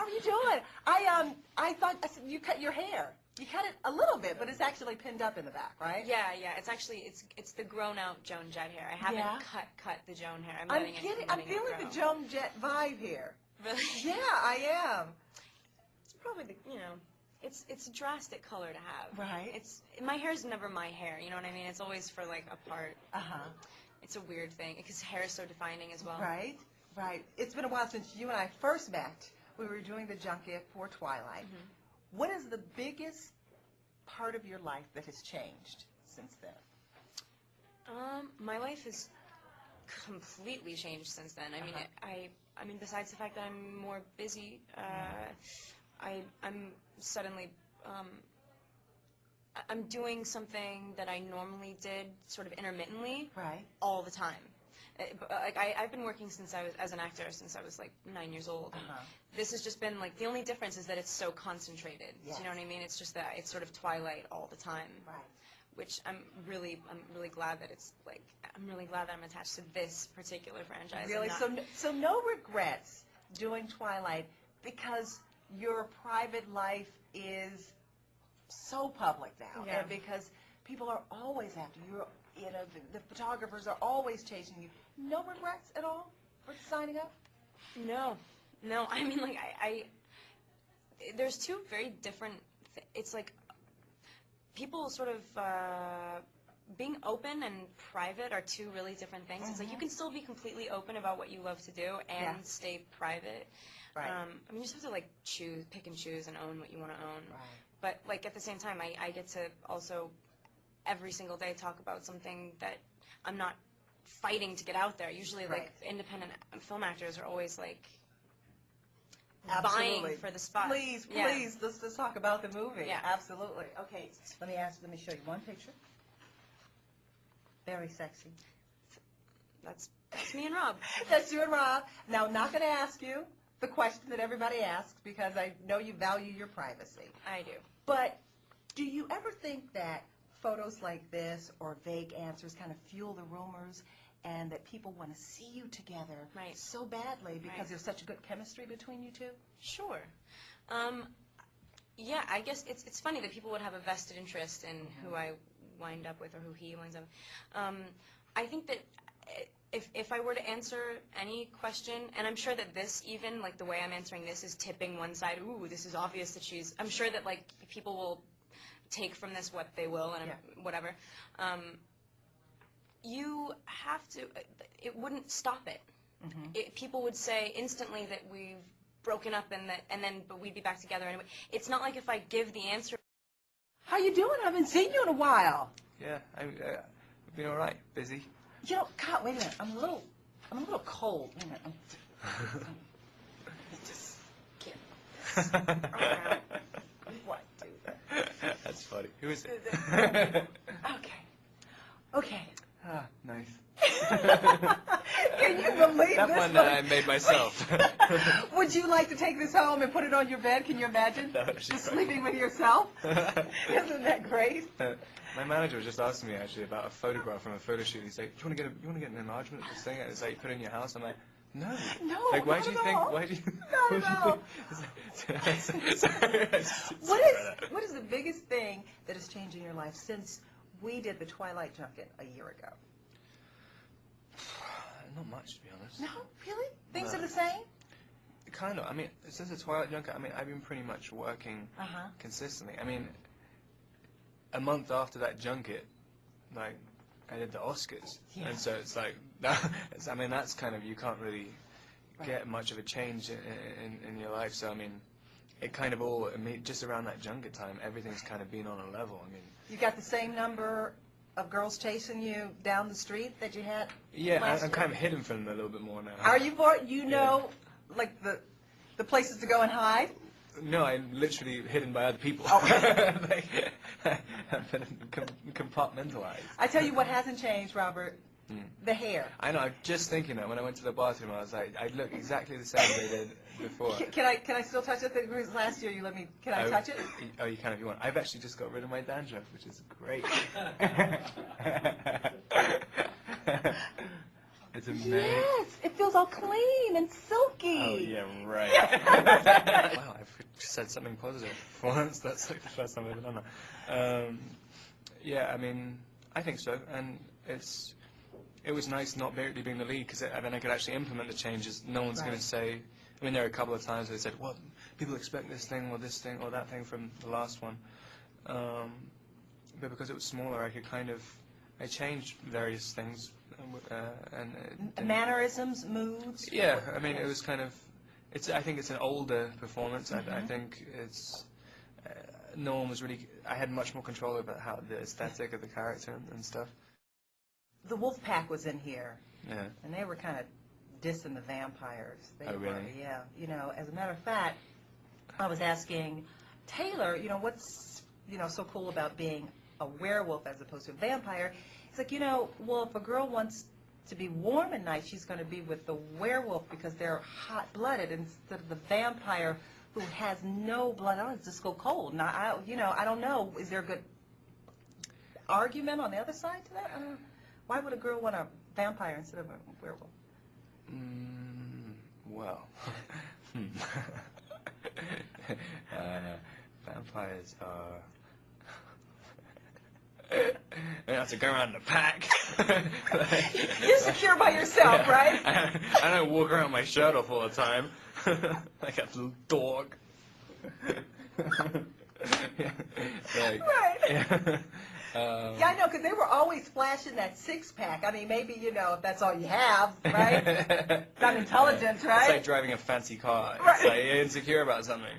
are you doing? I thought I said, you cut your hair. You cut it a little bit, but it's actually pinned up in the back, right? Yeah. It's actually it's the grown out Joan Jett hair. I haven't cut the Joan hair. I'm kidding. I'm feeling the Joan Jett vibe here. Really? Yeah, I am. It's probably the it's a drastic color to have. Right. My hair's never my hair. You know what I mean? It's always for like a part. It's a weird thing because hair is so defining as well. Right. It's been a while since you and I first met. We were doing the junket for Twilight. What is the biggest part of your life that has changed since then? My life has completely changed since then. I mean, besides the fact that I'm more busy, I'm suddenly I'm doing something that I normally did sort of intermittently, all the time. Like I've been working as an actor since I was like 9 years old. This has just been like the only difference is that it's so concentrated. Do you know what I mean? It's just that it's sort of Twilight all the time. Which I'm really glad that it's like I'm really glad that I'm attached to this particular franchise. Really, so no regrets doing Twilight because your private life is so public now, and because people are always after you. You know, the photographers are always chasing you. No regrets at all for signing up? No. I mean, like, there's two very different, it's like, people sort of, being open and private are two really different things. It's like, you can still be completely open about what you love to do and stay private. I mean, you just have to, like, pick and choose and own what you want to own. But, like, at the same time, I get to also every single day talk about something that I'm not fighting to get out there. Usually, like, independent film actors are always, like, vying for the spot. Please, let's talk about the movie. Absolutely. Okay, let me show you one picture. Very sexy. That's me and Rob. That's you and Rob. Now, I'm not going to ask you the question that everybody asks because I know you value your privacy. I do. But do you ever think that photos like this or vague answers kind of fuel the rumors and that people want to see you together so badly because there's such a good chemistry between you two? Sure. Yeah, I guess it's funny that people would have a vested interest in who I wind up with or who he winds up with. I think that if I were to answer any question, and I'm sure that this even, like the way I'm answering this is tipping one side, ooh, this is obvious that she's, I'm sure that like people will take from this what they will and whatever. You have to, it wouldn't stop it. People would say instantly that we've broken up but we'd be back together anyway. It's not like if I give the answer. How you doing? I haven't seen you in a while. Yeah, I've been all right. Busy. You know, God, wait a minute. I'm a little cold. Wait a minute. Just get what, dude? That's funny. Who is it? Okay. Ah, nice. Can you believe that this one that I made myself. Would you like to take this home and put it on your bed? Can you imagine? No, just sleeping with yourself? Isn't that great? My manager was just asking me actually about a photograph from a photo shoot. He's like, "Do you want to get an enlargement of this thing?" It's like, put it in your house. I'm like, "No." Like, why do you think? Why do you? Not at all. What is the biggest thing that has changed in your life since we did the Twilight junket a year ago? Not much, to be honest. No, really? Things are the same? Kind of. I mean, since the Twilight junket, I mean, I've been pretty much working consistently. I mean, a month after that junket, like, I did the Oscars. And so it's like, I mean, that's kind of, you can't really get much of a change in your life. So, I mean, it kind of all, I mean, just around that junket time, everything's kind of been on a level. I mean, you got the same number of girls chasing you down the street that you had last I'm year? kind of hidden from them a little bit more now. Are you more, you know, like the places to go and hide? No, I'm literally hidden by other people. Like, I've been compartmentalized. I tell you what hasn't changed, Robert. The hair. I know. I'm just thinking that when I went to the bathroom, I was like, I look exactly the same as I did before. Can I still touch it? Because last year you let me. Can I touch it? Oh, you can if you want. I've actually just got rid of my dandruff, which is great. It's amazing. Yes, it feels all clean and silky. Oh, yeah, right. Wow, I've said something positive for once. That's like the first time I've ever done that. Yeah, I mean, I think so. And it was nice not barely being the lead, because then I could actually implement the changes. No one's going to say, I mean, there are a couple of times where they said, well, people expect this thing or that thing from the last one. But because it was smaller, I could I changed various things. Mannerisms, moods? Yeah, I mean, it was I think it's an older performance. I think no one was really, I had much more control over the aesthetic of the character and stuff. The wolf pack was in here. Yeah. And they were kind of dissing the vampires. They really? were, yeah. You know, as a matter of fact, I was asking Taylor, what's, so cool about being a werewolf as opposed to a vampire. It's like, well, if a girl wants to be warm at night, she's going to be with the werewolf because they're hot-blooded instead of the vampire who has no blood. Oh, it's just go cold. Now, I don't know. Is there a good argument on the other side to that? I don't know. Why would a girl want a vampire instead of a werewolf? Well, vampires are... I have to go around in a pack. You're secure by yourself, right? I don't walk around with my shirt off all the time. Like a little dog. Right. Yeah. Yeah, I know, because they were always flashing that six-pack. I mean, maybe, if that's all you have, right? It's not intelligence, right? It's like driving a fancy car. Right. It's like you're insecure about something.